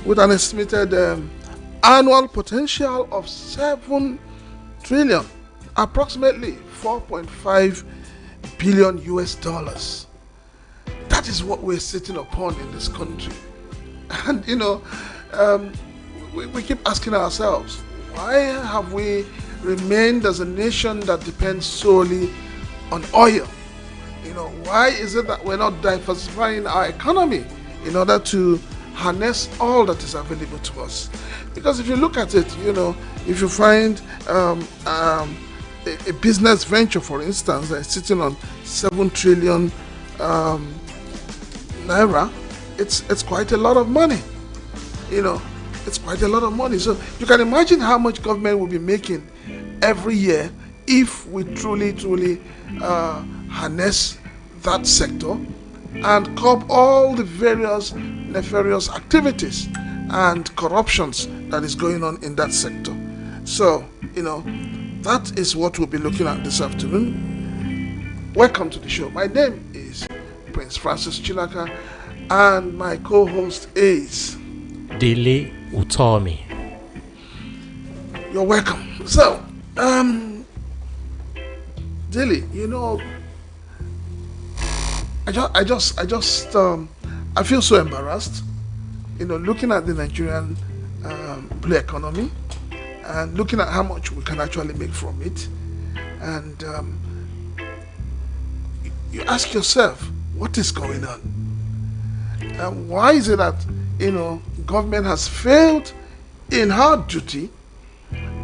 with an estimated annual potential of 7 trillion, approximately 4.5 billion US dollars. That is what we're sitting upon in this country. And we keep asking ourselves, why have we remained as a nation that depends solely on oil? Why is it that we're not diversifying our economy in order to harness all that is available to us? Because if you look at it, if you find a business venture, for instance, that is sitting on 7 trillion naira, it's quite a lot of money. It's quite a lot of money. So you can imagine how much government will be making every year if we truly harness that sector and curb all the various nefarious activities and corruptions that is going on in that sector. So, that is what we'll be looking at this afternoon. Welcome to the show. My name is Prince Francis Chilaka, and my co-host is Dele Utomi. You're welcome. So, Dele, I feel so embarrassed, looking at the Nigerian blue economy and looking at how much we can actually make from it. And you ask yourself, what is going on? And why is it that, government has failed in her duty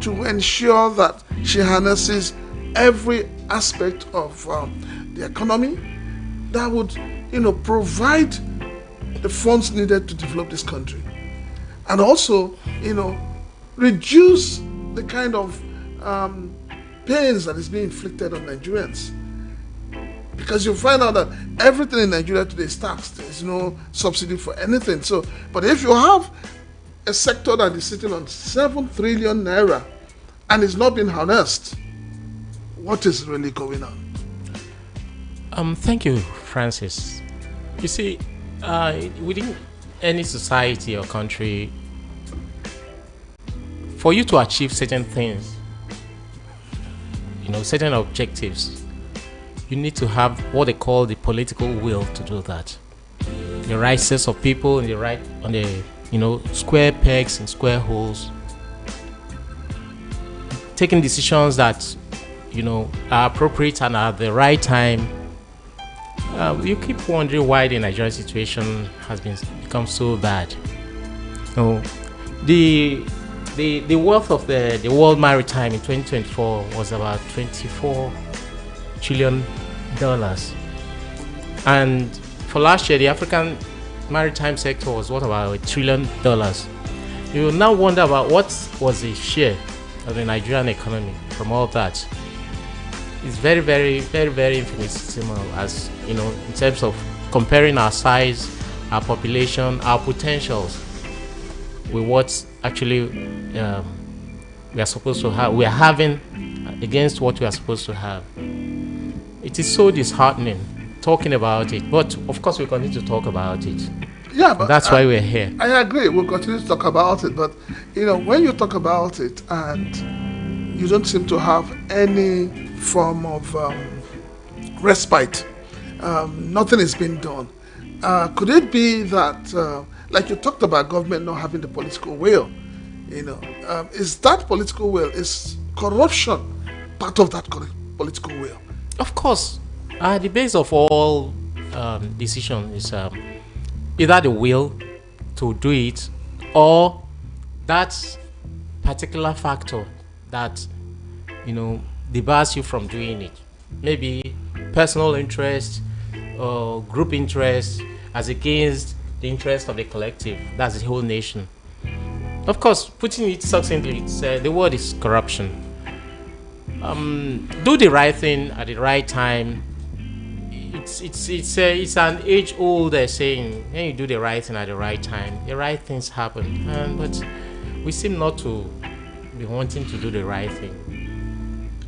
to ensure that she harnesses every aspect of the economy that would, provide the funds needed to develop this country, and also, reduce the kind of pains that is being inflicted on Nigerians. Because you find out that everything in Nigeria today is taxed. There is no subsidy for anything. So, but if you have a sector that is sitting on 7 trillion naira and is not being harnessed, what is really going on? Thank you, Francis. You see, within any society or country, for you to achieve certain things, certain objectives, you need to have what they call the political will to do that. The right set of people and square pegs and square holes, taking decisions that are appropriate and at the right time. You keep wondering why the Nigerian situation has become so bad. The wealth of the world maritime in 2024 was about $24 trillion, and for last year the African maritime sector was what, about $1 trillion. You will now wonder about what was the share of the Nigerian economy from all that. It's very, very, very, very infinitesimal, as in terms of comparing our size, our population, our potentials with what actually we are supposed to have. We are having against what we are supposed to have. It is so disheartening talking about it, but of course we continue to talk about it. Yeah, but that's why we're here. I agree. We'll continue to talk about it, but when you talk about it and you don't seem to have any form of respite, nothing is being done. Could it be that, like you talked about, government not having the political will? Is that political will, is corruption part of that political will? Of course, the base of all decision is either the will to do it or that particular factor that debars you from doing it. Maybe personal interest or group interest as against the interest of the collective. That's the whole nation. Of course, putting it succinctly, the word is corruption. Do the right thing at the right time. It's an age-old saying. When you do the right thing at the right time, the right things happen. But we seem not to be wanting to do the right thing.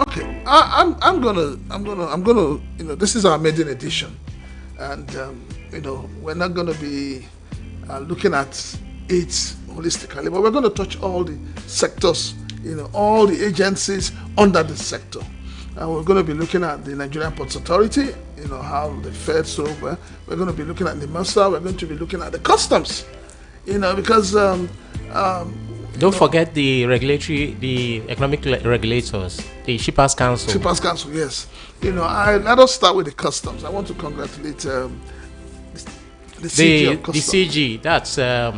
Okay, I'm gonna. This is our maiden edition, and we're not gonna be looking at it holistically, but we're going to touch all the sectors, all the agencies under the sector. And we're going to be looking at the Nigerian Ports Authority, how they fared so well. We're going to be looking at the MRSA. We're going to be looking at the customs, because don't forget the economic regulators, the Shippers Council. Shippers Council, yes. Let us start with the customs. I want to congratulate the CG of Customs. The CG, that's the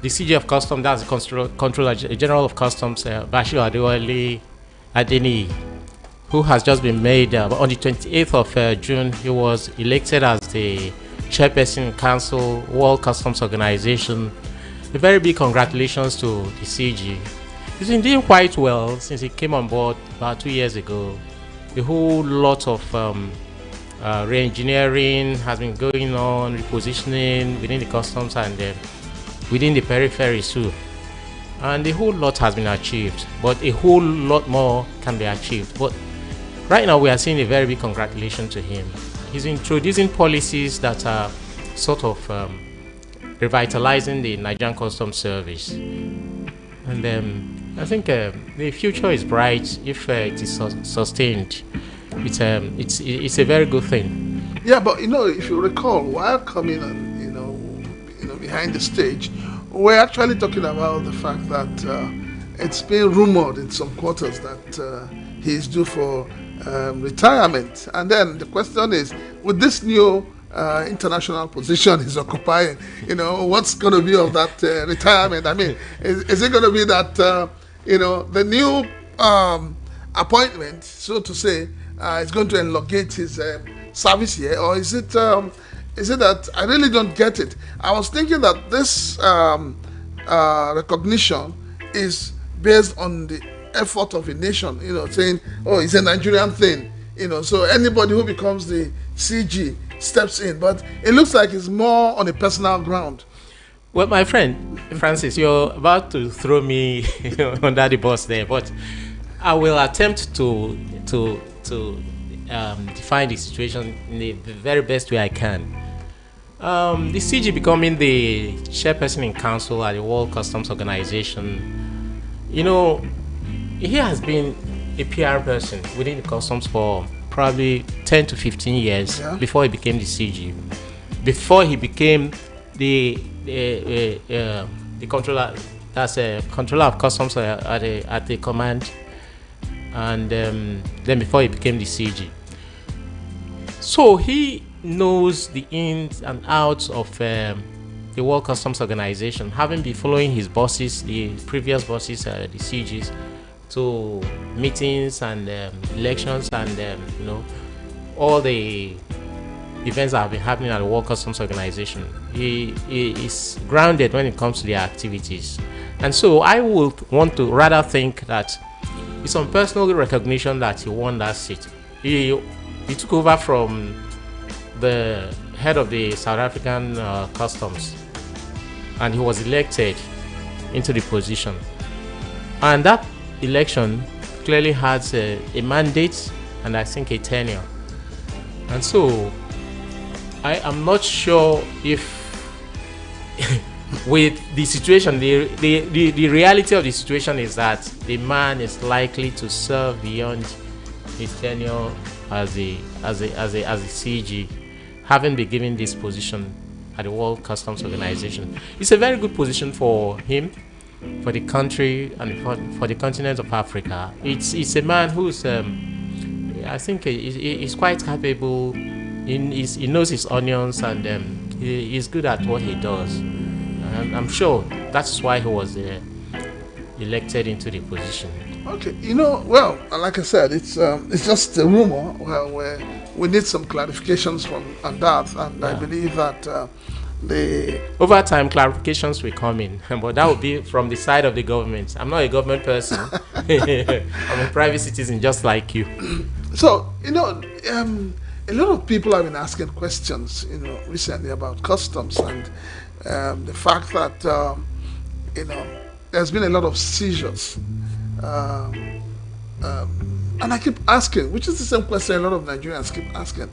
CG of Customs. That's the Controller General of Customs, Bashir Adeni, who has just been made on the 28th of June. He was elected as the Chairperson Council, World Customs Organization. A very big congratulations to the CG. He's been doing quite well since he came on board about 2 years ago. A whole lot of re-engineering has been going on, repositioning within the customs and within the peripheries too. And a whole lot has been achieved, but a whole lot more can be achieved. But right now we are seeing a very big congratulations to him. He's introducing policies that are sort of revitalizing the Nigerian Customs Service, and I think the future is bright if it is sustained. It's a very good thing. Yeah, but if you recall, while coming on, behind the stage, we're actually talking about the fact that it's been rumored in some quarters that he is due for retirement, and then the question is, with this new international position he's occupying, what's going to be of that retirement? I mean, is it going to be that the new appointment, so to say, is going to elongate his service here, or is it that I really don't get it? I was thinking that this recognition is based on the effort of a nation, saying, oh, it's a Nigerian thing, so anybody who becomes the CG steps in, but it looks like it's more on a personal ground. Well, my friend Francis, you're about to throw me under the bus there, but I will attempt to define the situation in the very best way I can. The CG becoming the chairperson in council at the World Customs Organization, he has been a PR person within the customs for probably 10 to 15 years before he became the CG, before he became the controller, that's a controller of customs at the command, and then before he became the CG. So he knows the ins and outs of the World Customs Organization, having been following his bosses, the previous bosses, the CGs, to meetings and elections and all the events that have been happening at the World Customs Organization. He is grounded when it comes to their activities, and so I would want to rather think that it's some personal recognition that he won that seat. He took over from the head of the South African customs, and he was elected into the position, and that election clearly has a mandate and I think a tenure, and so I am not sure if with the situation, the reality of the situation is that the man is likely to serve beyond his tenure as a CG, having been given this position at the World Customs Organization. It's a very good position for him, for the country, and for the continent of Africa. It's a man who's I think he's quite capable. He knows his onions, and he's good at what he does. I'm sure that's why he was elected into the position. Okay, well, like I said, it's just a rumor where we need some clarifications on that, and I believe that over time clarifications will come in, but that will be from the side of the government. I'm not a government person. I'm a private citizen just like you. So a lot of people have been asking questions recently about customs and the fact that there's been a lot of seizures, and I keep asking, which is the same question a lot of Nigerians keep asking,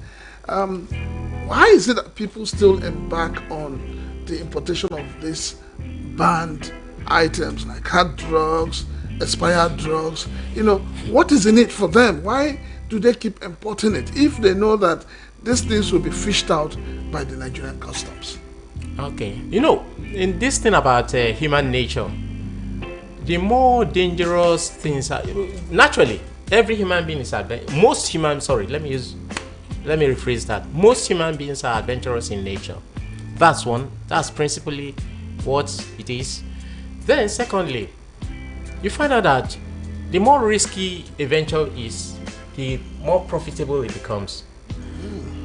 why is it that people still embark on the importation of these banned items like hard drugs, expired drugs. What is in it for them? Why do they keep importing it if they know that these things will be fished out by the Nigerian customs? Okay. In this thing about human nature, the more dangerous things are naturally every human being is most human sorry let me rephrase that. Most human beings are adventurous in nature. That's principally what it is. Then secondly, you find out that the more risky a venture is, the more profitable it becomes.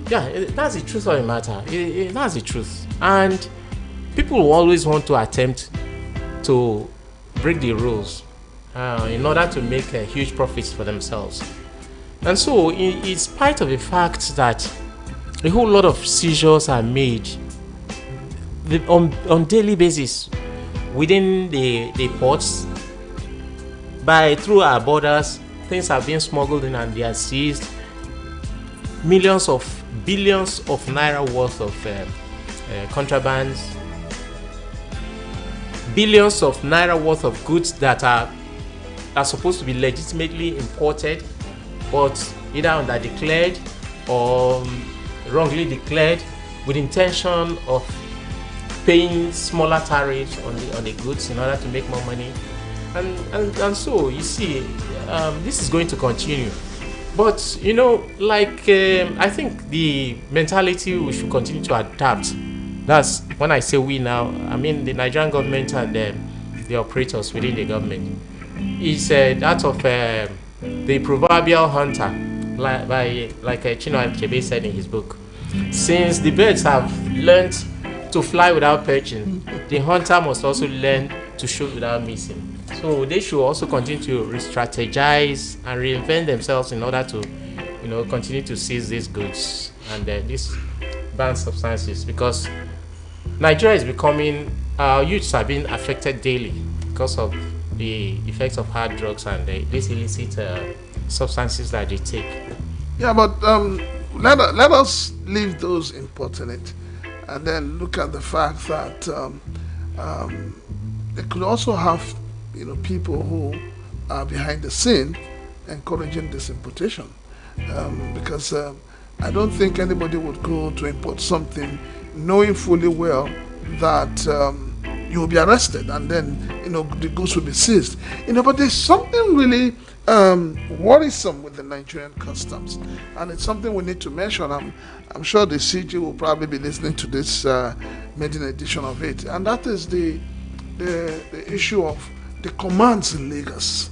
Yeah, that's the truth of the matter. That's the truth. And people will always want to attempt to break the rules in order to make huge profits for themselves. And so, in spite of the fact that a whole lot of seizures are made on daily basis within the ports, through our borders, things are being smuggled in and they are seized. Billions of naira worth of contrabands, billions of naira worth of goods that are supposed to be legitimately imported, but either underdeclared or wrongly declared, with intention of paying smaller tariffs on the goods in order to make more money, and so you see, this is going to continue. But I think the mentality we should continue to adapt. That's when I say we now, I mean the Nigerian government and the operators within the government. Is that of the proverbial hunter, like Chinua Achebe said in his book. Since the birds have learned to fly without perching, the hunter must also learn to shoot without missing. So they should also continue to re-strategize and reinvent themselves in order to, continue to seize these goods and these banned substances, because Nigeria is becoming, our youths are being affected daily because of the effects of hard drugs and these illicit substances that they take. Yeah, but let us leave those importing it and then look at the fact that they could also have people who are behind the scene encouraging this importation, because I don't think anybody would go to import something knowing fully well that you will be arrested and then the goods will be seized. But there's something really worrisome with the Nigerian customs, and it's something we need to mention. I'm sure the CG will probably be listening to this maiden edition of it, and that is the issue of the commands in Lagos.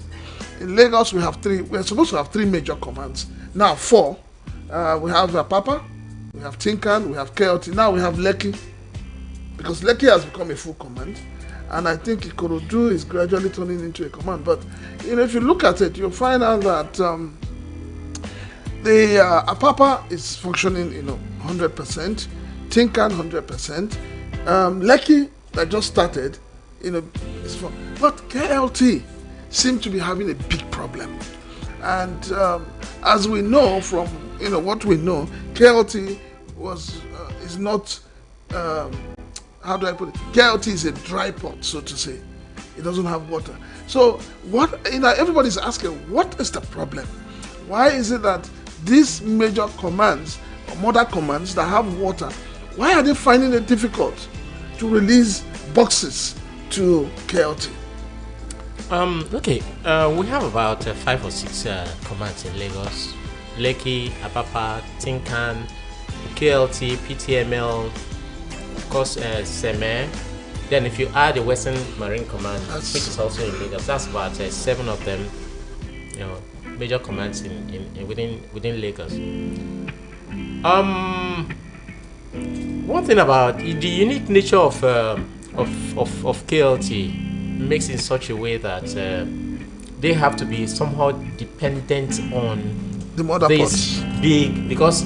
In Lagos, we have three. We're supposed to have three major commands. Now four. We have Papa, we have Tinkan, we have KLT. Now we have Lekki, because Lekki has become a full command, and I think Ikorodu is gradually turning into a command. But if you look at it, you'll find out that the Apapa is functioning 100%, Tinkan 100%, Lekki that just started is fun. But KLT seem to be having a big problem, and as we know from what we know, KLT is not how do I put it? KLT is a dry pot, so to say. It doesn't have water. So everybody's asking, what is the problem? Why is it that these major commands or mother commands that have water, why are they finding it difficult to release boxes to KLT? Okay, we have about 5 or 6 commands in Lagos: Lekki, Apapa, Tinkan, KLT, PTML, of course, Seme. Then, if you add the Western Marine Command, which is also in Lagos, that's about 7 of them. Major commands within Lagos. One thing about the unique nature of KLT makes it in such a way that they have to be somehow dependent on the mother this ports. Big, because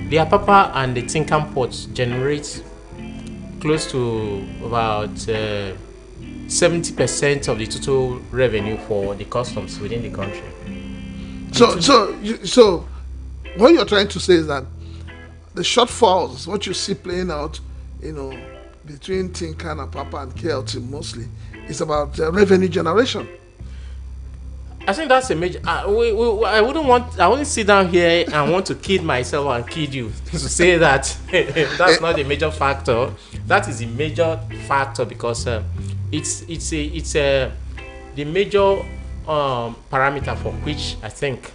the Apapa and the Tinkan ports generate close to about 70% of the total revenue for the customs within the country. So what you're trying to say is that the shortfalls, what you see playing out, between Tinkan and Papa and KLT mostly is about revenue generation. I think that's a major. I wouldn't want. I wouldn't sit down here and want to kid myself and kid you to say that that's not a major factor. That is a major factor because it's the major parameter for which I think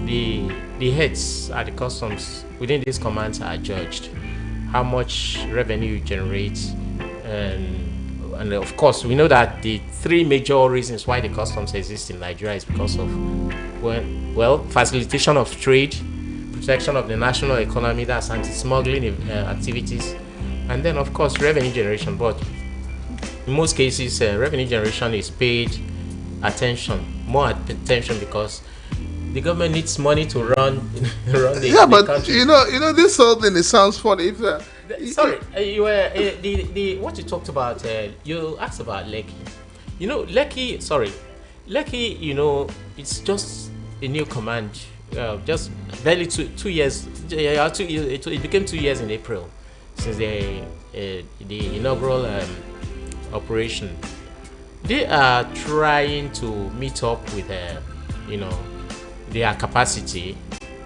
the heads at the customs within these commands are judged. How much revenue you generate, and of course we know that the three major reasons why the customs exist in Nigeria is because of facilitation of trade, protection of the national economy, that's anti-smuggling activities, and then of course revenue generation. But in most cases revenue generation is paid more attention because the government needs money to run the country. you know this whole thing, it sounds funny. Sorry, you were the what you talked about. You asked about Lekki. Lekki. It's just a new command. Just barely 2 years. Yeah, 2 years. It became 2 years in April since the inaugural operation. They are trying to meet up with their capacity.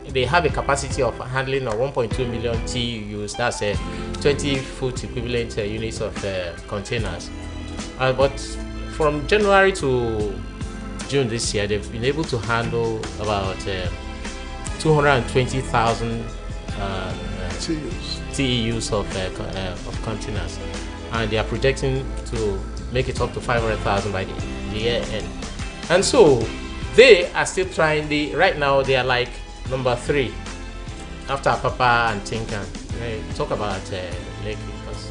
They have a capacity of handling 1.2 million TEUs. That's 20-foot equivalent units of containers. But from January to June this year, they've been able to handle about 220,000 TEUs of containers, and they are projecting to make it up to 500,000 by the year end. And so they are still trying. Right now they are like number 3 after Papa and Tinkan. They talk about Lekki because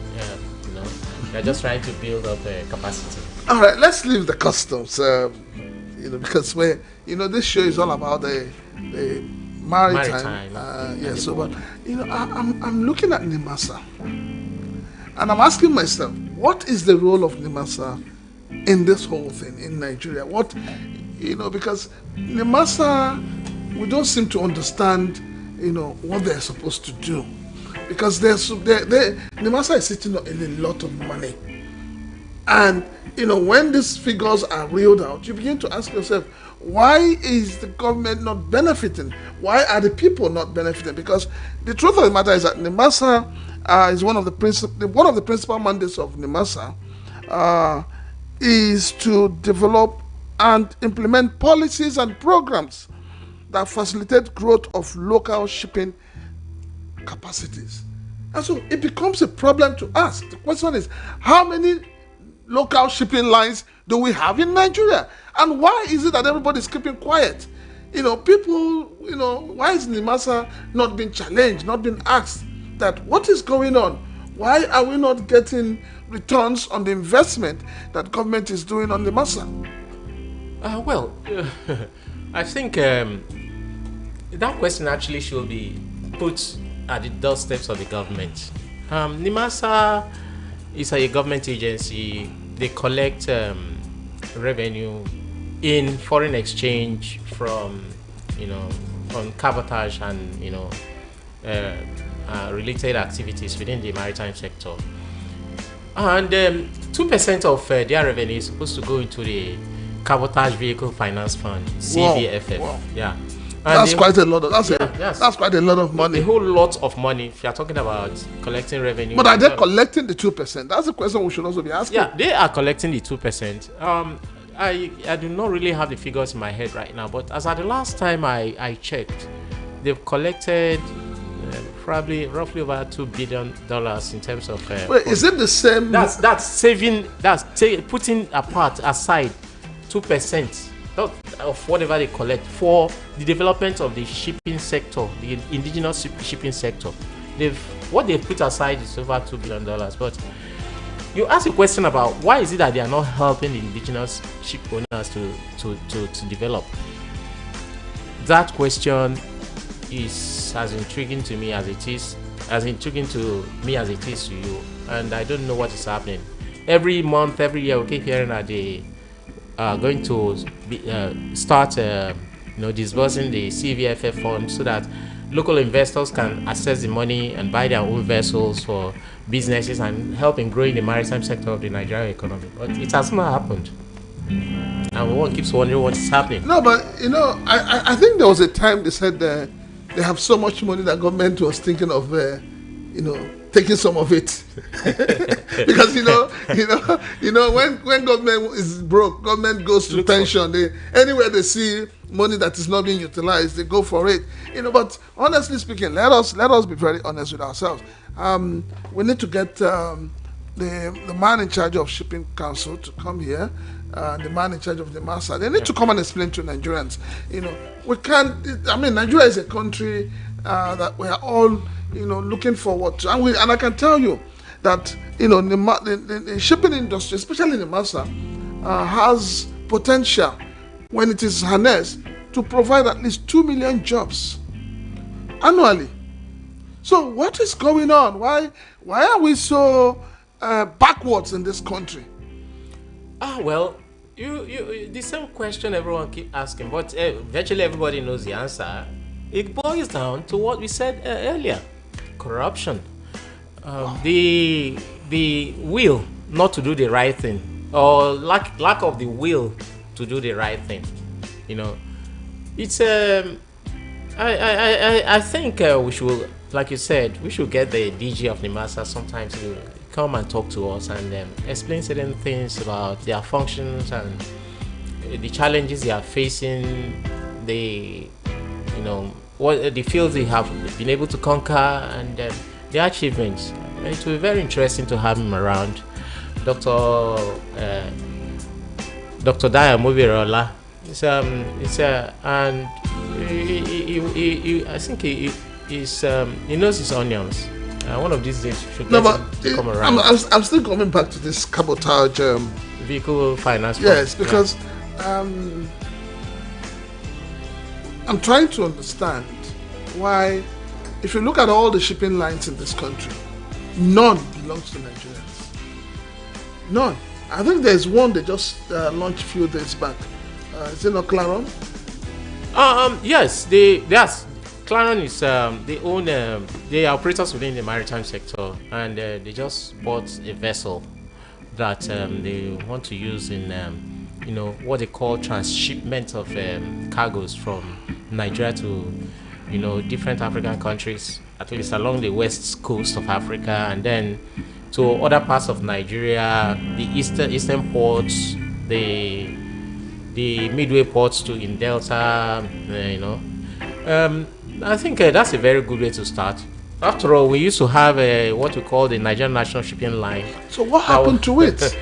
they're just trying to build up capacity. All right, let's leave the customs. Because this show is all about the maritime. But I'm looking at NIMASA, and I'm asking myself, what is the role of NIMASA in this whole thing in Nigeria? Because NIMASA, we don't seem to understand, what they're supposed to do. Because NIMASA is sitting on a lot of money. And, when these figures are reeled out, you begin to ask yourself, why is the government not benefiting? Why are the people not benefiting? Because the truth of the matter is that NIMASA is one of the principal mandates of NIMASA is to develop and implement policies and programs that facilitate growth of local shipping capacities. And so it becomes a problem to ask. The question is, how many local shipping lines do we have in Nigeria? And why is it that everybody's keeping quiet? People, why is NIMASA not being challenged, not being asked that what is going on? Why are we not getting returns on the investment that government is doing on NIMASA? I think that question actually should be put at the doorsteps of the government. NIMASA is a government agency. They collect revenue in foreign exchange from cabotage and related activities within the maritime sector. And 2% of their revenue is supposed to go into the Cabotage Vehicle Finance Fund, CVFF. Wow. Yeah. And that's quite a lot. That's quite a lot of money. A whole lot of money if you're talking about collecting revenue. But are they collecting the 2%? That's the question we should also be asking. Yeah, they are collecting the 2%. I do not really have the figures in my head right now, but as at the last time I checked, they've collected probably roughly about $2 billion in terms of. Wait, is it the same? That's saving. Putting aside 2% of whatever they collect for the development of the shipping sector, the indigenous shipping sector. What they've put aside is over $2 billion. But you ask a question about why is it that they are not helping the indigenous ship owners to develop. That question is as intriguing to me as it is to you, and I don't know what is happening. Every month, every year, we keep hearing that they are going to start disbursing the CVFF fund so that local investors can access the money and buy their own vessels for businesses and help in growing the maritime sector of the Nigerian economy. But it has not happened. And one keeps wondering what is happening. No, but I think there was a time they said they have so much money that government was thinking of taking some of it. Because when government is broke, government goes to pension. Anywhere they see money that is not being utilized, they go for it. But honestly speaking, let us be very honest with ourselves. We need to get the man in charge of Shipping Council to come here. The man in charge of the MASA. They need to come and explain to Nigerians. We can't. Nigeria is a country that we are all looking forward to, and I can tell you that the shipping industry, especially the MASA, has potential when it is harnessed to provide at least 2 million jobs annually. So what is going on? Why are we so backwards in this country? Well, you the same question everyone keep asking, but virtually everybody knows the answer. It boils down to what we said earlier: corruption, the will not to do the right thing, or lack of the will to do the right thing. It's I think we should, like you said, we should get the DG of NIMASA sometimes to come and talk to us and explain certain things about their functions and the challenges they are facing, what the fields they have been able to conquer, and their achievements. It will be very interesting to have him around. Dr. Daya Mobirola. And I think he knows his onions. One of these days should get him to come around. I'm still coming back to this cabotage vehicle finance. Yes, because I'm trying to understand why, if you look at all the shipping lines in this country, none belongs to Nigerians. None. I think there's one they just launched a few days back. Is it not Claron? Yes, Claron is they own they are operators within the maritime sector, and they just bought a vessel that they want to use in what they call transshipment of cargoes from Nigeria to different African countries, at least along the west coast of Africa, and then to other parts of Nigeria, the eastern ports, the midway ports in Delta. I think that's a very good way to start. After all, we used to have what we call the Nigerian National Shipping Line. So what happened to it?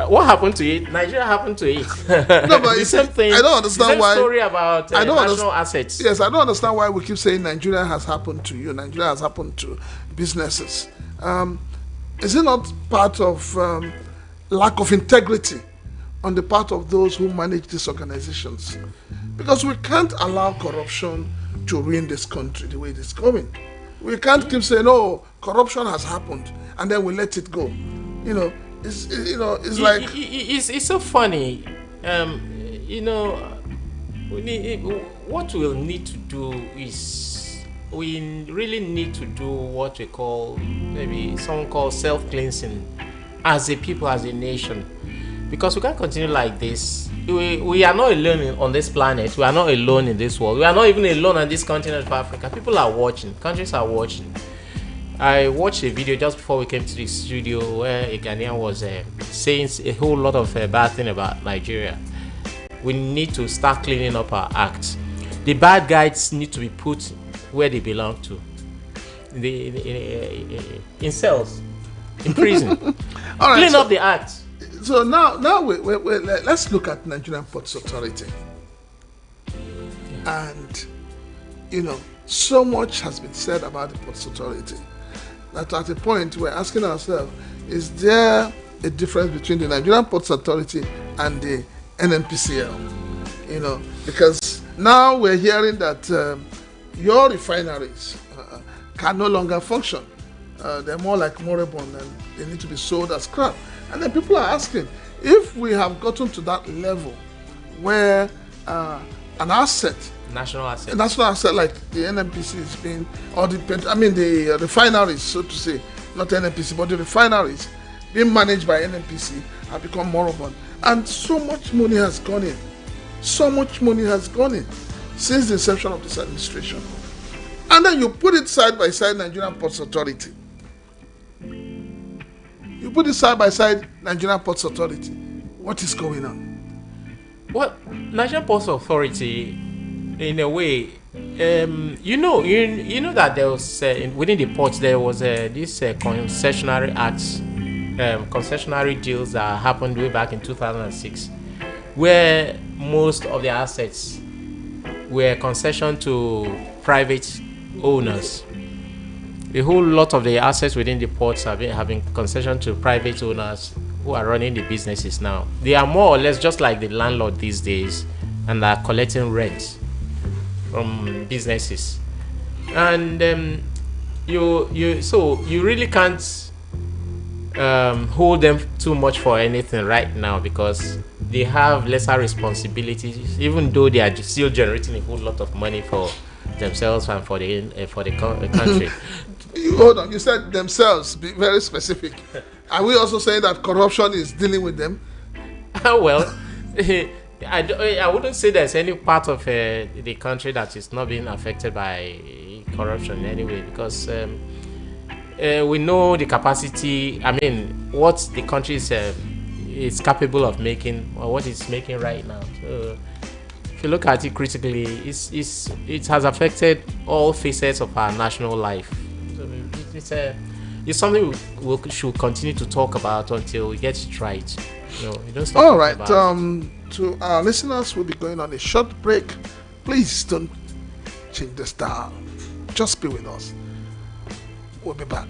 What happened to it? Nigeria happened to it. No, but the same thing. I don't understand why. Story about national assets. Yes, I don't understand why we keep saying Nigeria has happened to you. Nigeria has happened to businesses. Is it not part of lack of integrity on the part of those who manage these organizations? Because we can't allow corruption to ruin this country the way it is going. We can't keep saying, "Oh, corruption has happened," and then we let it go. It's like it's so funny. What we'll need to do is we really need to do what we call, maybe someone calls self-cleansing as a people, as a nation, because we can't continue like this. We are not alone on this planet. We are not alone in this world. We are not even alone on this continent of Africa. People are watching. Countries are watching. I watched a video just before we came to the studio where a Ghanaian was saying a whole lot of bad thing about Nigeria. We need to start cleaning up our act. The bad guys need to be put where they belong to. In cells, in prison. All right, clean up the act. So now let's look at Nigerian Ports Authority. And so much has been said about the Ports Authority that at a point we're asking ourselves, is there a difference between the Nigerian Ports Authority and the NNPCL? Because now we're hearing that your refineries can no longer function. They're more like moribund and they need to be sold as scrap. And then people are asking, if we have gotten to that level where an asset, national asset like the NNPC is being, or the refineries, so to say, not NNPC, but the refineries being managed by NNPC have become moribund. And so much money has gone in. So much money has gone in since the inception of this administration. And then you put it side by side Nigerian Ports Authority. You put it side by side Nigerian Ports Authority. What is going on? Well, Nigerian Ports Authority, in a way, you know that there was within the ports there was this concessionary acts, concessionary deals that happened way back in 2006, where most of the assets were concession to private owners. A whole lot of the assets within the ports have been concession to private owners who are running the businesses now. They are more or less just like the landlord these days, and are collecting rent from businesses. And you really can't hold them too much for anything right now, because they have lesser responsibilities, even though they are still generating a whole lot of money for themselves and for the country. Hold on, you said themselves. Be very specific. Are we also saying that corruption is dealing with them? Well, I wouldn't say there's any part of the country that is not being affected by corruption anyway, because we know the capacity. I mean, what the country is capable of making, or what it's making right now. So, if you look at it critically, it has affected all facets of our national life. So it's something we should continue to talk about until we get it right. You don't stop. All right. To our listeners, we'll be going on a short break. Please don't change the style. Just be with us. We'll be back.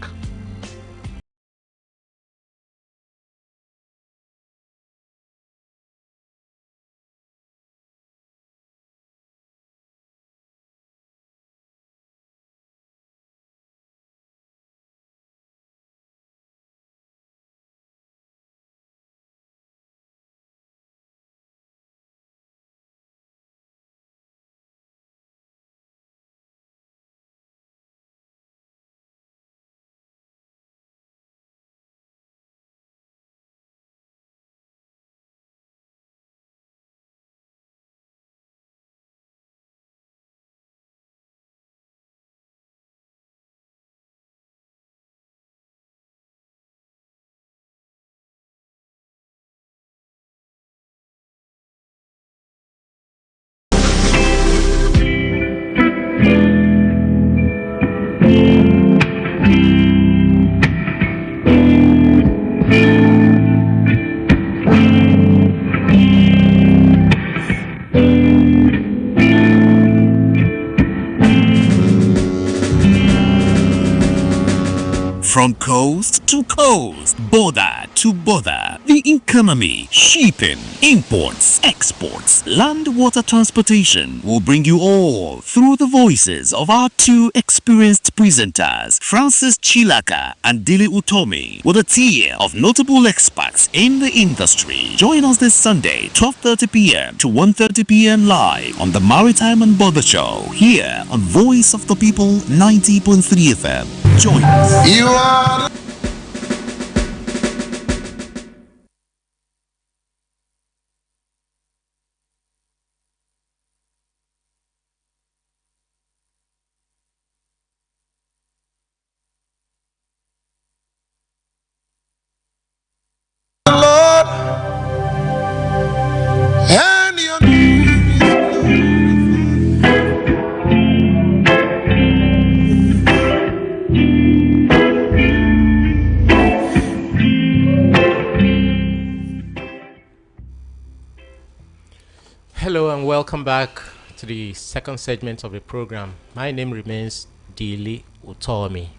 From coast to coast, border to border, the economy, shipping, imports, exports, land water transportation will bring you all through the voices of our two experienced presenters, Francis Chilaka and Dili Utomi, with a tier of notable experts in the industry. Join us this Sunday, 12:30 p.m. to 1:30 p.m. live on the Maritime and Border Show here on Voice of the People 90.3 FM. Join us. You are. Lord, and your name Hello and welcome back to the second segment of the program. My name remains Dili Utomi,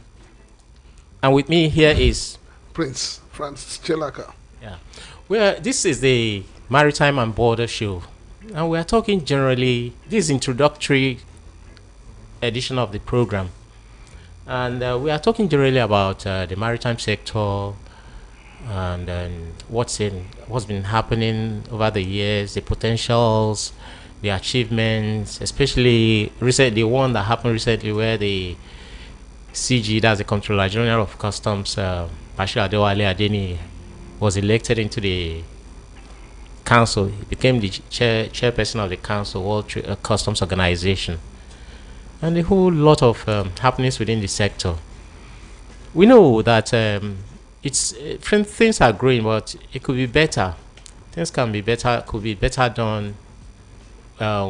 and with me here is Prince Francis Chilaka. This is the Maritime and Border Show, and we are talking generally this introductory edition of the program, and we are talking generally about the maritime sector and what's been happening over the years, the potentials, the achievements, especially the one that happened recently, where the CG, that's the Comptroller General of Customs, Bashir Adewale Adeni, was elected into the council. He became the chairperson of the council, Customs Organization, and a whole lot of happenings within the sector. We know that things are growing, but it could be better. Things can be better, could be better done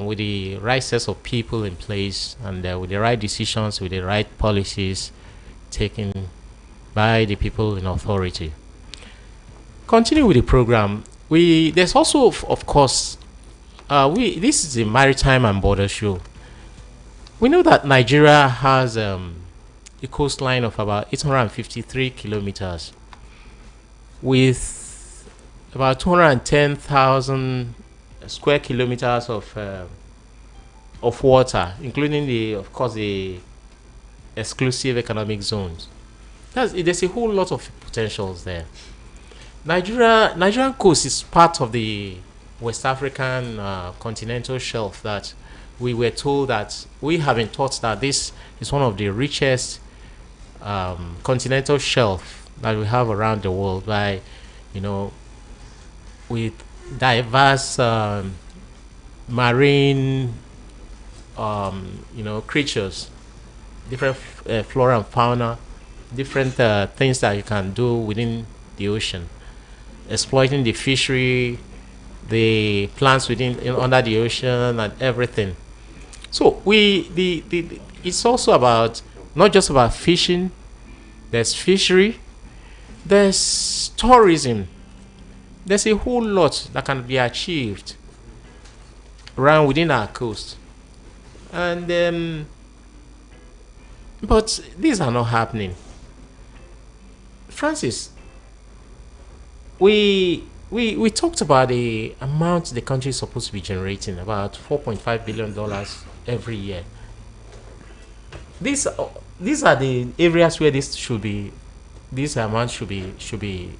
with the right sets of people in place, and with the right decisions, with the right policies taken by the people in authority. Continue with the program. There's also, of course, this is a maritime and border show. We know that Nigeria has a coastline of about 853 kilometers, with about 210,000 square kilometers of water, including the exclusive economic zones. There's a whole lot of potentials there. Nigerian coast is part of the West African continental shelf that we were told that we have been taught that this is one of the richest continental shelf that we have around the world, by with diverse marine creatures, different flora and fauna, different things that you can do within the ocean, exploiting the fishery, the plants under the ocean, and everything. So it's also about, not just about fishing. There's fishery, there's tourism. There's a whole lot that can be achieved around within our coast, and but these are not happening. Francis, we talked about the amount the country is supposed to be generating, about $4.5 billion every year. These are the areas where this amount should be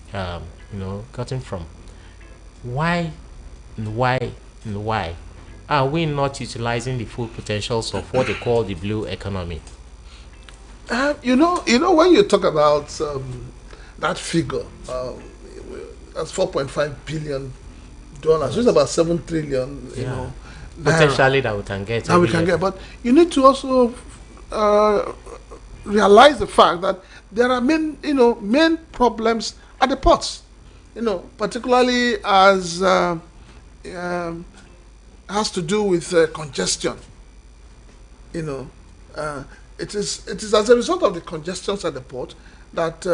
gotten from. Why are we not utilizing the full potentials of what they call the blue economy? When you talk about that figure, that's $4.5 billion, which is about 7 trillion. Potentially that we can get. But you need to also realize the fact that there are main problems at the ports. Particularly as has to do with congestion. It is as a result of the congestions at the port that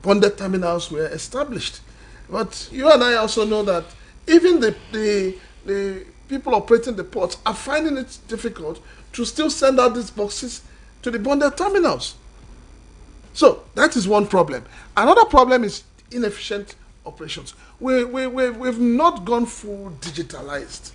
bonded terminals were established. But you and I also know that even the people operating the ports are finding it difficult to still send out these boxes to the bonded terminals. So that is one problem. Another problem is inefficient operations. We've not gone full digitalized.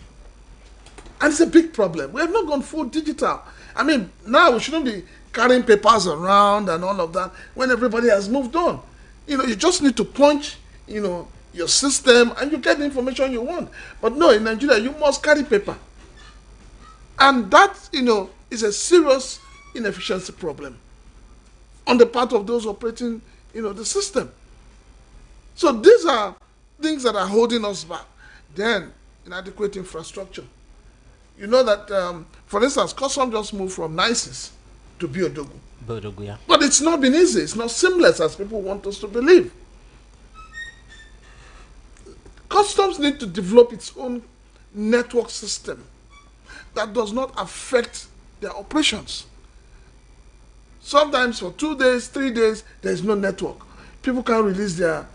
And it's a big problem. We have not gone full digital. I mean, now we shouldn't be carrying papers around and all of that when everybody has moved on. You just need to punch, your system, and you get the information you want. But no, in Nigeria, you must carry paper. And that, is a serious inefficiency problem on the part of those operating, the system. So these are things that are holding us back. Then, inadequate infrastructure. You know that, for instance, Custom just moved from Nices to Biodogu. Yeah. But it's not been easy. It's not seamless as people want us to believe. Customs need to develop its own network system that does not affect their operations. Sometimes for 2 days, 3 days, there is no network. People can't release their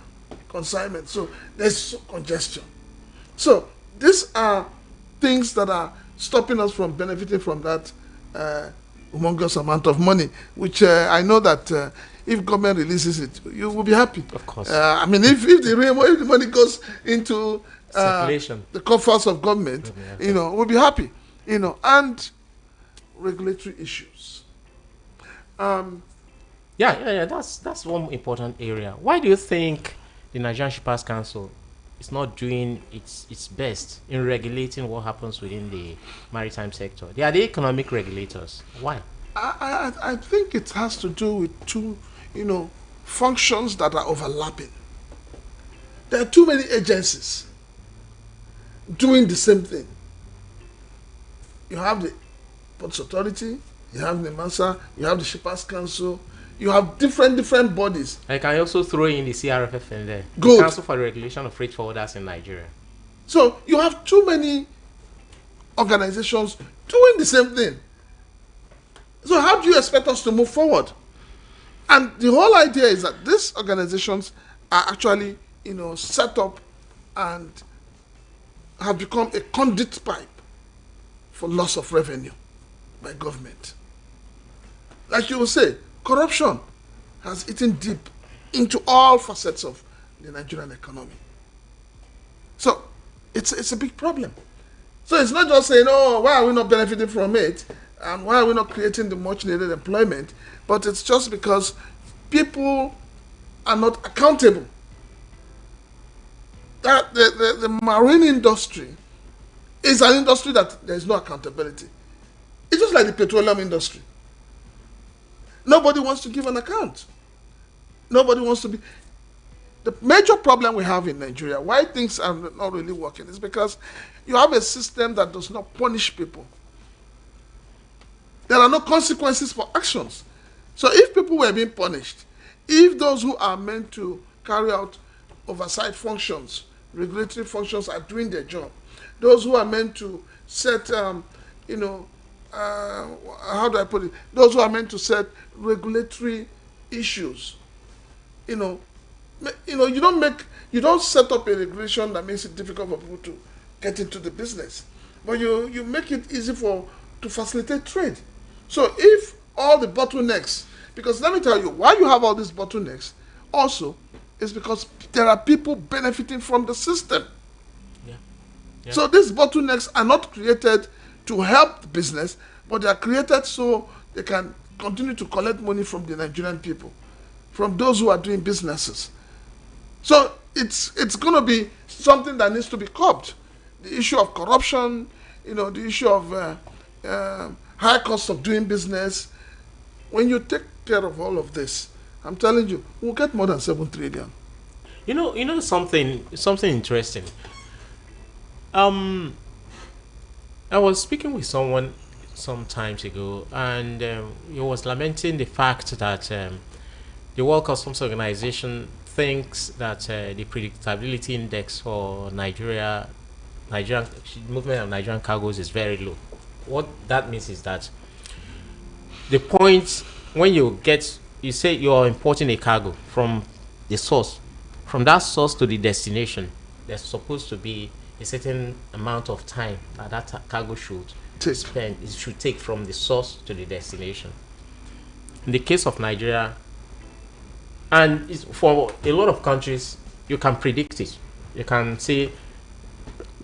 consignment. So there's congestion. So these are things that are stopping us from benefiting from that humongous amount of money, which I know that if government releases it, you will be happy. Of course. If the money goes into circulation, the coffers of government, we'll be happy. And regulatory issues. That's one important area. Why do you think the Nigerian Shippers Council is not doing its best in regulating what happens within the maritime sector? They are the economic regulators. Why? I think it has to do with two, functions that are overlapping. There are too many agencies doing the same thing. You have the Ports Authority, you have the MASA, you have the Shippers Council, you have different bodies. I can also throw in the CRFF in there. Good. The Council for the Regulation of Freight Forwarders in Nigeria. So you have too many organizations doing the same thing. So how do you expect us to move forward? And the whole idea is that these organizations are actually, set up and have become a conduit pipe for loss of revenue by government. Like you will say, corruption has eaten deep into all facets of the Nigerian economy. So it's a big problem. So it's not just saying, oh, why are we not benefiting from it? And why are we not creating the much needed employment? But it's just because people are not accountable. That the marine industry is an industry that there is no accountability. It's just like the petroleum industry. Nobody wants to give an account. Nobody wants to be. The major problem we have in Nigeria, why things are not really working, is because you have a system that does not punish people. There are no consequences for actions. So if people were being punished, if those who are meant to carry out oversight functions, regulatory functions are doing their job, those who are meant to set, how do I put it? Those who are meant to set regulatory issues, you don't set up a regulation that makes it difficult for people to get into the business, but you make it easy to facilitate trade. So if all the bottlenecks, because let me tell you, why you have all these bottlenecks also is because there are people benefiting from the system. Yeah. So these bottlenecks are not created to help the business, but they are created so they can continue to collect money from the Nigerian people, from those who are doing businesses. So it's going to be something that needs to be curbed. The issue of corruption, the issue of high cost of doing business. When you take care of all of this, I'm telling you, we'll get more than 7 trillion. Something interesting. I was speaking with someone some times ago, and he was lamenting the fact that the World Customs Organization thinks that the predictability index for Nigerian movement of Nigerian cargoes is very low. What that means is that the point when you say you're importing a cargo from the source, from that source to the destination, there's supposed to be a certain amount of time that cargo should spend. It should take from the source to the destination. In the case of Nigeria, and for a lot of countries, you can predict it. You can say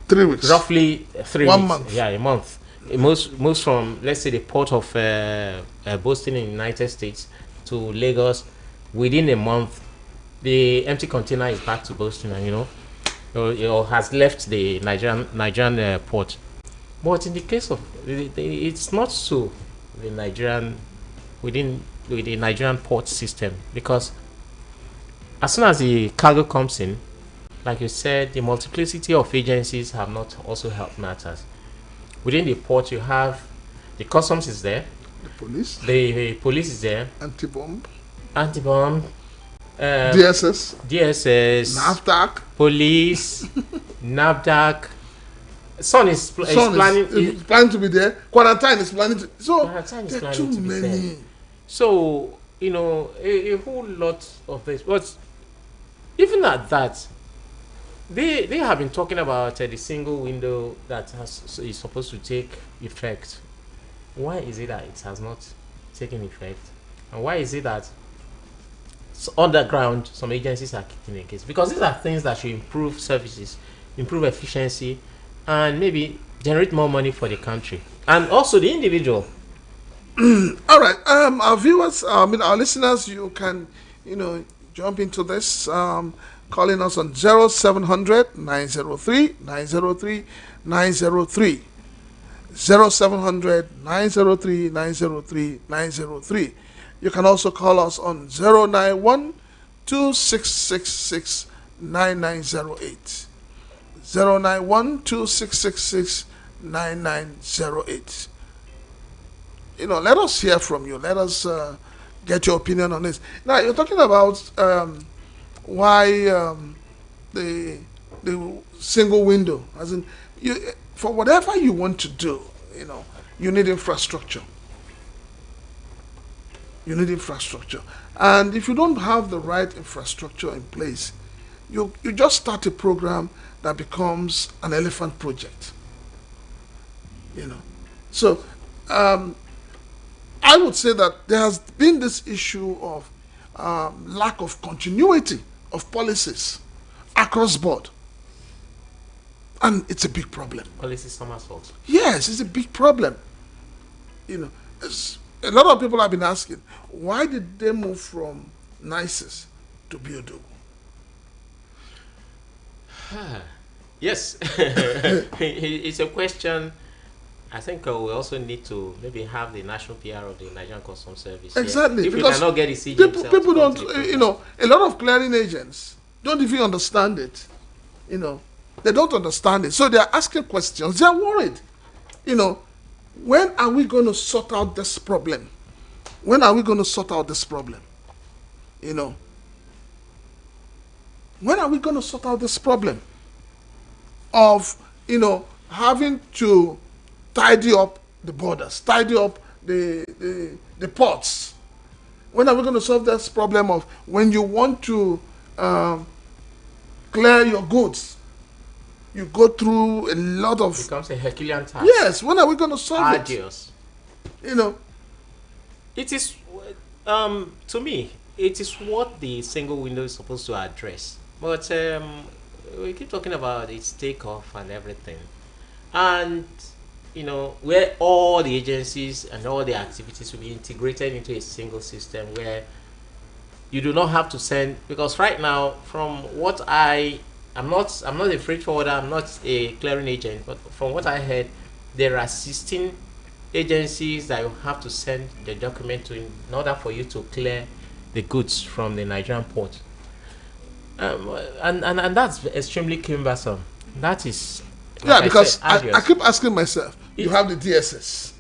3 weeks, roughly 3 weeks. 1 month. Yeah, a month. Most from, let's say, the port of Boston in the United States to Lagos, within a month, the empty container is back to Boston, and it has left the Nigerian port. But in the case of it's not so within the Nigerian port system, because as soon as the cargo comes in, like you said, the multiplicity of agencies have not also helped matters. Within the port, you have the customs is there, the police, the police is there, anti-bomb, DSS, NAFDAC, police, NAFDAC. Sun is planning to be there. Quarantine is planning to. So there are too many. So a whole lot of this. But even at that, they have been talking about the single window that is supposed to take effect. Why is it that it has not taken effect? And why is it that underground some agencies are kicking a case? Because these are things that should improve services, improve efficiency, and maybe generate more money for the country and also the individual. All right, our viewers, our listeners, you can, jump into this, calling us on 0700 903 903 903, 0700 903 903 903. You can also call us on 091 2666 9908. 091 2666 9908. Let us hear from you. Let us get your opinion on this. Now, you're talking about why the single window, as in, for whatever you want to do, you need infrastructure. You need infrastructure. And if you don't have the right infrastructure in place, you just start a program that becomes an elephant project. So I would say that there has been this issue of lack of continuity of policies across board. And it's a big problem. Policy somersault. Yes, it's a big problem. A lot of people have been asking, why did they move from NICES to Biodogo? Yes, it's a question. I think we also need to maybe have the national PR of the Nigerian Customs Service. Exactly. If because we cannot get the CG people don't, a lot of clearing agents don't even understand it. They don't understand it. So they're asking questions. They're worried. When are we going to sort out this problem? When are we going to sort out this problem? When are we going to sort out this problem of, having to tidy up the borders, tidy up the ports? When are we going to solve this problem of when you want to clear your goods, you go through a lot of... It becomes a Herculean task. Yes, when are we going to solve Arduous. it? It is, to me, it is what the single window is supposed to address. But we keep talking about its takeoff and everything. And, where all the agencies and all the activities will be integrated into a single system where you do not have to send... Because right now, from what I'm not a freight forwarder, I'm not a clearing agent, but from what I heard, there are 16 agencies that you have to send the document to in order for you to clear the goods from the Nigerian port. And that's extremely cumbersome. That is... Yeah, because I keep asking myself, you have the DSS,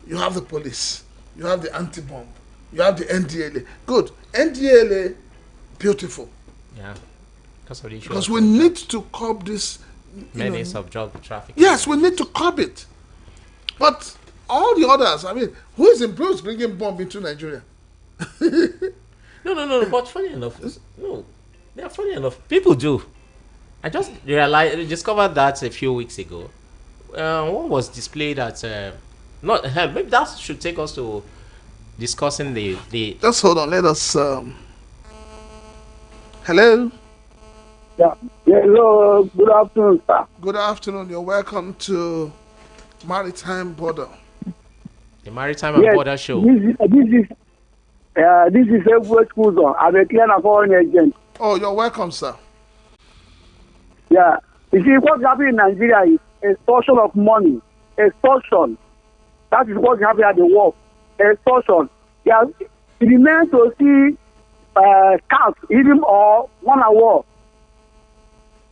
you have the police, you have the anti-bomb, you have the NDLA. Good. NDLA, beautiful. Yeah. Because we need to curb this menace of drug trafficking. Yes, we need to curb it. But all the others, who is in Bruce bringing bomb into Nigeria? No. But funny enough, they are funny enough. People do. I just discovered that a few weeks ago. One was displayed at maybe that should take us to discussing the. Just hold on. Let us. Hello. Yeah. Hello. Good afternoon, sir. Good afternoon. You're welcome to Maritime Border. The Maritime and Border Show. This is a school zone. I'm a clear foreign agent. Oh, you're welcome, sir. Yeah. You see, what's happening in Nigeria is extortion of money. Extortion. That is what's happening at the war. Extortion. Yeah. It remains to see cars, even or 1 hour.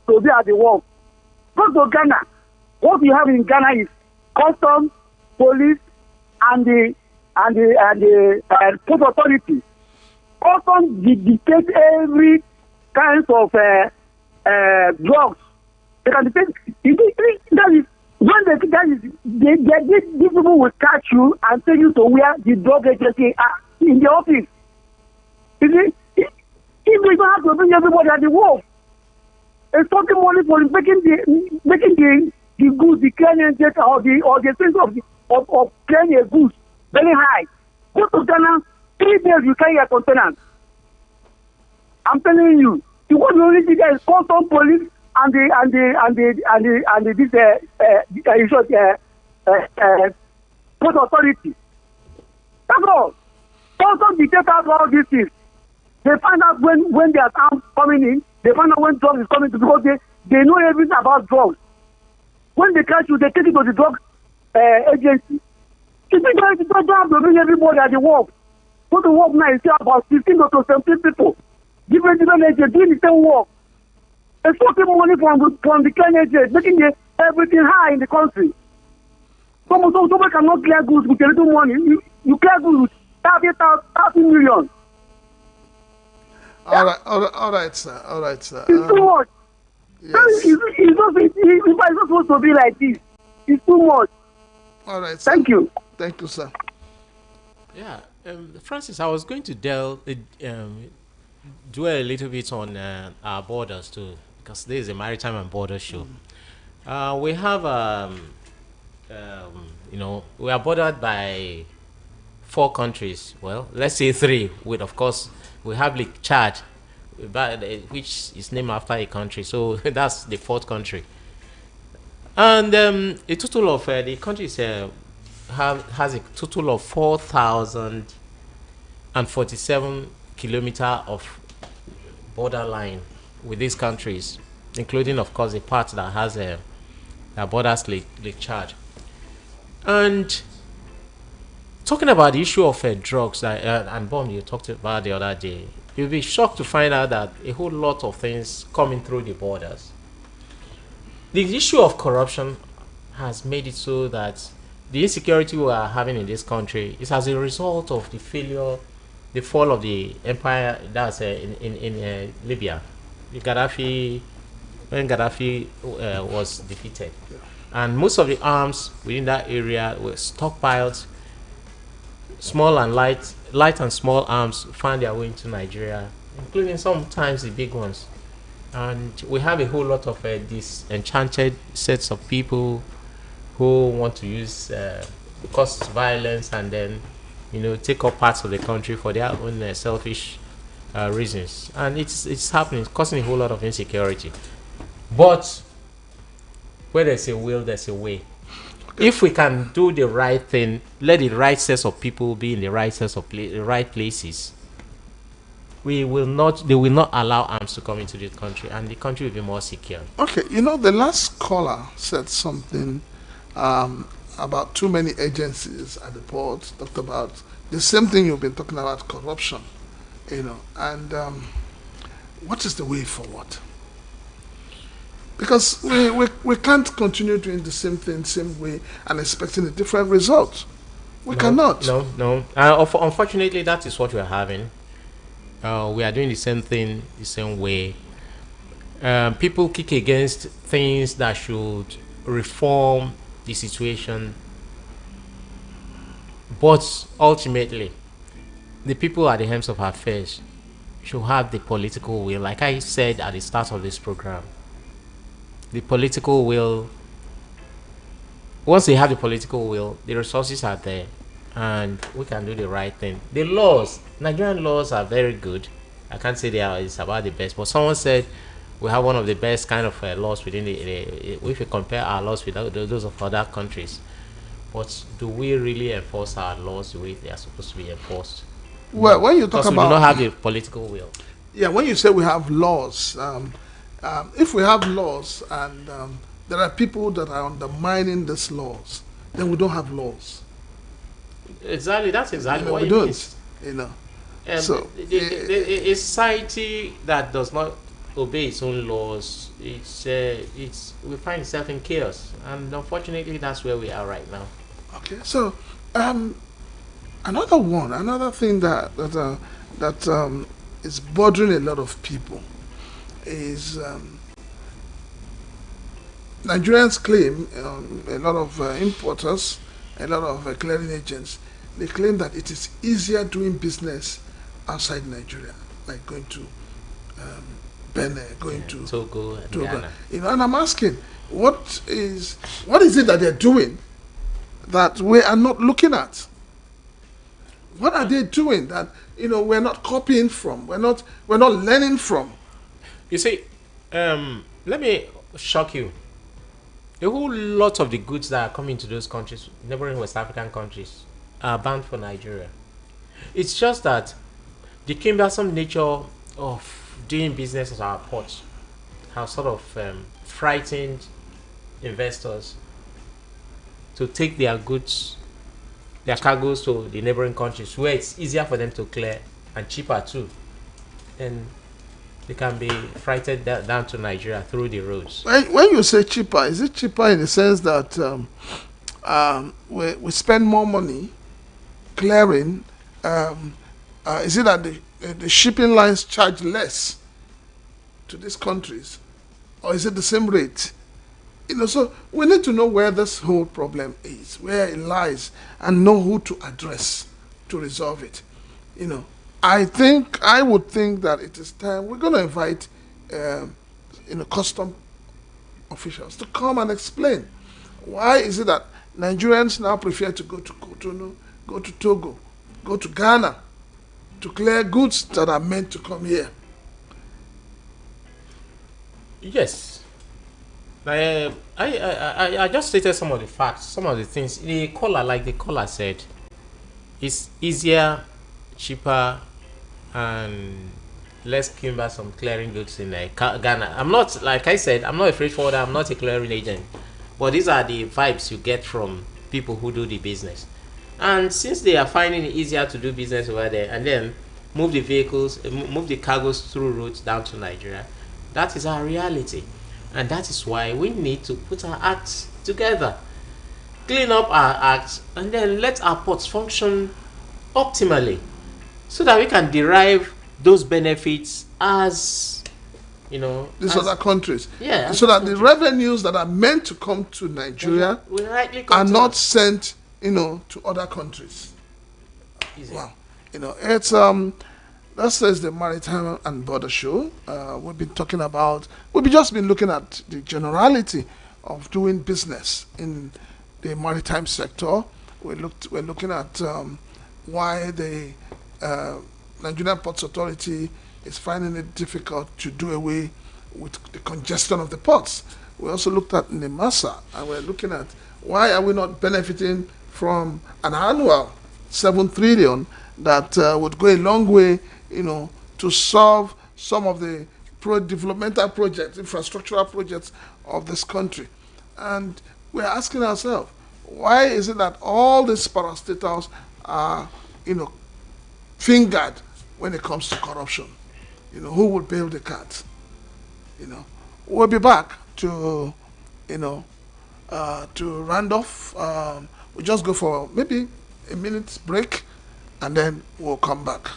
To be at the work. Go to Ghana. What we have in Ghana is customs, police, and the port authority. Customs dictate every kind of drugs. They can dictate. That is when these people will catch you and take you to where the drug agency are in the office. You see, if we don't have to bring everybody at the work. Extorting money for making the goods, the clearing data or the things of clearing a goods very high. Go to Ghana, 3 days you carry a container. I'm telling you, the one you only see there is custom police and port authority. That's all. Custom dictate all these things. They find out when their arms coming in. They find out when drugs is coming to because they know everything about drugs. When they catch you, they take you to the drug agency. You think that you don't have to bring everybody at the work. Go to work now, you see about 15 to 17 people. Different agents doing the same work. Extorting money from the clean agents, making everything high in the country. Someone cannot clear goods with a little money. You clear goods with 30 million. All right, sir. All right, sir. It's too much. Yes. It's not supposed to be like this. It's too much. All right, sir. Thank you. Thank you, sir. Yeah, Francis, I was going to dwell a little bit on our borders too, because this is a maritime and border show. We have, we are bordered by 4 countries. Well, let's say 3. With, of course, we have Lake Chad, which is named after a country. So that's the 4th country. And a total of the countries has a total of 4,047 kilometers of borderline with these countries, including, of course, the part that has a borders Lake Chad. And talking about the issue of drugs and bomb you talked about the other day, you'll be shocked to find out that a whole lot of things coming through the borders. The issue of corruption has made it so that the insecurity we are having in this country is as a result of the fall of the empire that's in Libya. When Gaddafi was defeated. And most of the arms within that area were stockpiled. Small and light and small arms found their way into Nigeria, including sometimes the big ones. And we have a whole lot of disenchanted sets of people who want to use cause violence and then take up parts of the country for their own selfish reasons, and it's happening, causing a whole lot of insecurity. But where there's a will, there's a way. If we can do the right thing, let the right set of people be in the right set of the right places, they will not allow arms to come into the country, and the country will be more secure. Okay, the last caller said something about too many agencies at the port, talked about the same thing you've been talking about, corruption, and what is the way forward? Because we can't continue doing the same thing, same way, and expecting a different result. We cannot. No. Unfortunately, that is what we are having. We are doing the same thing, the same way. People kick against things that should reform the situation, but ultimately, the people at the helms of affairs should have the political will. Like I said at the start of this program, the political will. Once they have the political will, the resources are there, and we can do the right thing. The laws, Nigerian laws, are very good. I can't say it's about the best, but someone said we have one of the best kind of laws within if you compare our laws with those of other countries. But do we really enforce our laws the way they are supposed to be enforced? Well, when you talk about, we do not have the political will. Yeah, when you say we have laws, if we have laws and there are people that are undermining these laws, then we don't have laws. Exactly, that's exactly what we it don't. means. So a society that does not obey its own laws, we find itself in chaos, and unfortunately, that's where we are right now. Okay, so another thing that is bothering a lot of people is Nigerians claim, a lot of importers, a lot of clearing agents, they claim that it is easier doing business outside Nigeria, like going to Benin, going to Togo and Ghana. And I'm asking, what is it that they're doing that we are not looking at? What are they doing that we're not copying from? We're not learning from. You see, let me shock you. A whole lot of the goods that are coming to those countries, neighboring West African countries, are bound for Nigeria. It's just that the cumbersome nature of doing business at our ports has sort of frightened investors to take their goods, their cargoes to the neighboring countries where it's easier for them to clear and cheaper too. And they can be freighted down to Nigeria through the roads. When you say cheaper, is it cheaper in the sense that we spend more money clearing? Is it that the shipping lines charge less to these countries, or is it the same rate? So we need to know where this whole problem is, where it lies, and know who to address to resolve it. I would think that it is time we're going to invite, custom officials to come and explain why is it that Nigerians now prefer to go to Cotonou, go to Togo, go to Ghana to clear goods that are meant to come here. Yes. I just stated some of the facts, some of the things. The caller said, it's easier, cheaper, and less cumbersome clearing goods in Ghana. I'm not, like I said, I'm not a freight forwarder, I'm not a clearing agent. But these are the vibes you get from people who do the business. And since they are finding it easier to do business over there and then move the vehicles, move the cargoes through roads down to Nigeria, that is our reality. And that is why we need to put our acts together, clean up our acts, and then let our ports function optimally so that we can derive those benefits as, these other countries. Yeah. So that the revenues that are meant to come to Nigeria are not sent, to other countries. Easy. Wow. It's that says the Maritime and Border Show. We've just been looking at the generality of doing business in the maritime sector. We're looking at why the Nigerian Ports Authority is finding it difficult to do away with the congestion of the ports. We also looked at NEMASA, and we're looking at why are we not benefiting from an annual 7 trillion that would go a long way, to solve some of the developmental projects, infrastructural projects of this country. And we're asking ourselves, why is it that all these parastatals are, fingered when it comes to corruption? Who would bail the cat? We'll be back to round off. We'll just go for maybe a minute's break, and then we'll come back.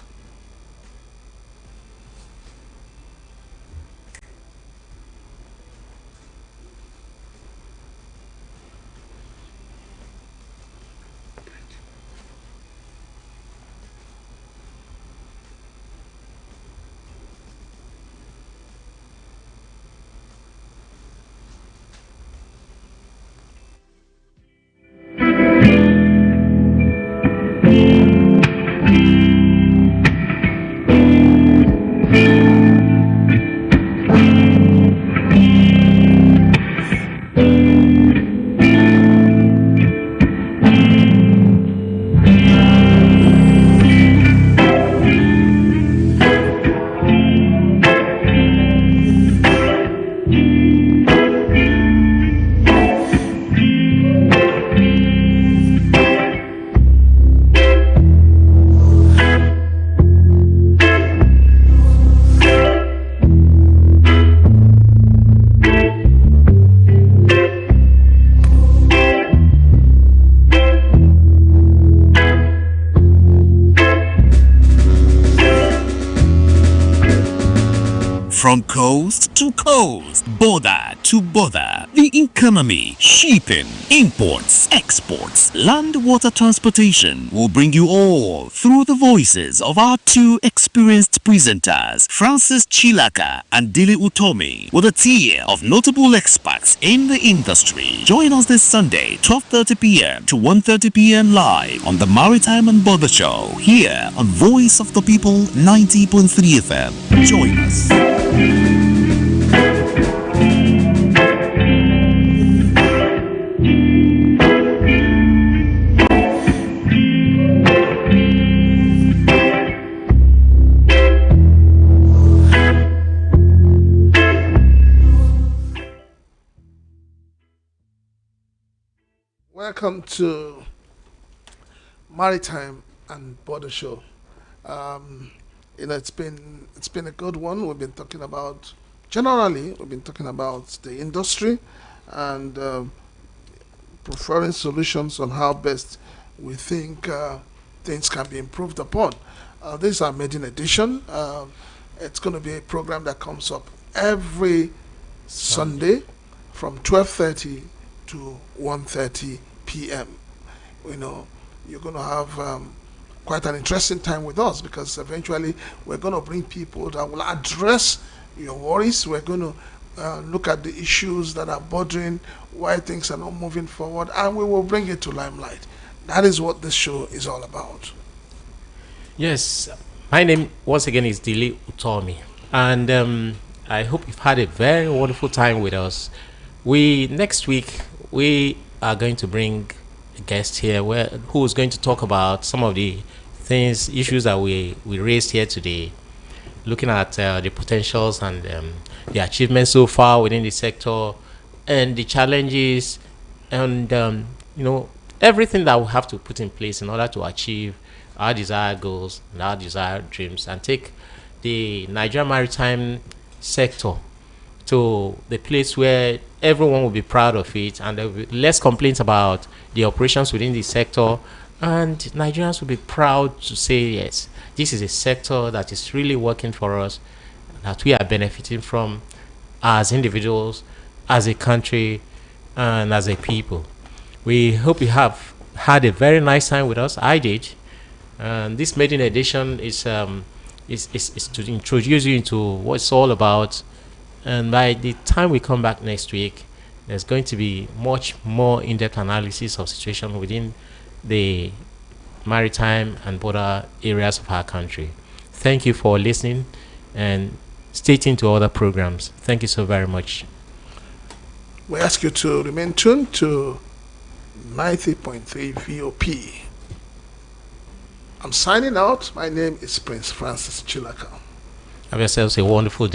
From coast to coast, border to border, the economy, shipping, imports, exports, land water transportation will bring you all through the voices of our two experienced presenters, Francis Chilaka and Dili Utomi, with a tier of notable experts in the industry. Join us this Sunday, 12:30 p.m. to 1:30 p.m. live on the Maritime and Border Show here on Voice of the People 90.3 FM. Join us. Welcome to Maritime and Border Show. Um, it's been a good one. We've been talking about the industry and preferring solutions on how best we think things can be improved upon. This is our maiden edition. It's going to be a program that comes up every Sunday from 12:30 to 1:30 p.m. You know, you're going to have quite an interesting time with us because eventually we're going to bring people that will address your worries. We're going to look at the issues that are bothering why things are not moving forward, and we will bring it to limelight. That is what this show is all about. Yes, my name once again is Dili Utomi, and I hope you've had a very wonderful time with us. We next week we are going to bring a guest here who is going to talk about some of the issues that we raised here today, looking at the potentials and the achievements so far within the sector, and the challenges, and everything that we have to put in place in order to achieve our desired goals and our desired dreams, and take the Nigerian maritime sector to the place where everyone will be proud of it, and there will be less complaints about the operations within the sector, and Nigerians will be proud to say, yes, this is a sector that is really working for us, that we are benefiting from as individuals, as a country, and as a people. We hope you have had a very nice time with us. I did. And this maiden edition is to introduce you into what it's all about. And by the time we come back next week, there's going to be much more in-depth analysis of situation within the maritime and border areas of our country. Thank you for listening, and stay tuned to other programs. Thank you so very much. We ask you to remain tuned to 90.3 VOP. I'm signing out. My name is Prince Francis Chilaka. Have yourselves a wonderful day.